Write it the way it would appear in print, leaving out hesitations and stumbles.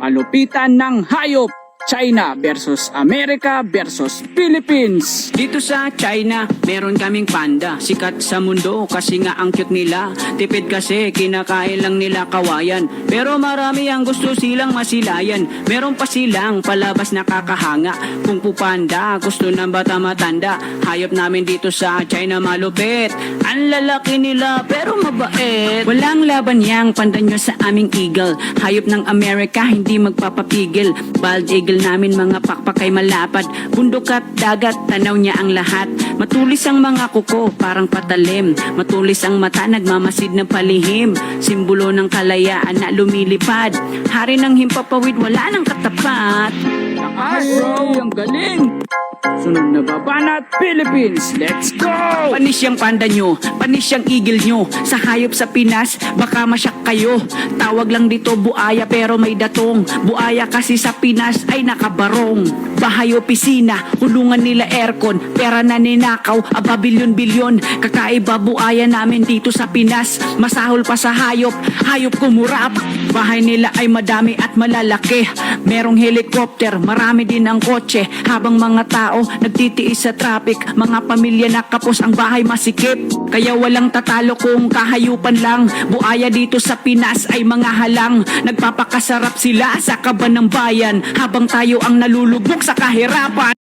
Kalupitan ng hayop. China versus America versus Philippines. Dito sa China, meron kaming panda. Sikat sa mundo kasi nga ang cute nila. Tipid kasi, kinakain lang nila kawayan. Pero marami ang gusto silang masilayan. Meron pa silang palabas na kakahanga. Kung fu panda, gusto ng bata matanda. Hayop namin dito sa China malupit. Ang lalaki nila pero mabait. Walang laban yang panda nyo sa aming eagle. Hayop ng Amerika, hindi magpapapigil. Bald eagle namin mga pakpak ay malapad. Bundok at dagat, tanaw niya ang lahat. Matulis ang mga kuko, parang patalim. Matulis ang mata, nagmamasid ng palihim. Simbolo ng kalayaan na lumilipad. Hari ng himpapawid, wala nang katapat. Lakas bro, ang galing. Sunod na babanat, Philippines. Let's go! Panis yung panda nyo, panis yung eagle nyo. Sa hayop sa Pinas, baka masyak kayo. Tawag lang dito buaya pero may datong. Buaya kasi sa Pinas ay nakabarong. Bahay opisina, kulungan nila aircon. Pera na ninakaw, aba bilyon-bilyon. Kakaiba buaya namin dito sa Pinas. Masahol pa sa hayop, hayop kumurap. Bahay nila ay madami at malalaki. Merong helicopter, marami din ang kotse. Habang mga tao nagtitiis sa traffic, mga pamilya nakapos ang bahay masikip. Kaya walang tatalo kung kahayupan lang. Buaya dito sa Pinas ay mga halang. Nagpapakasarap sila sa kaban ng bayan, habang tayo ang nalulubog sa kahirapan.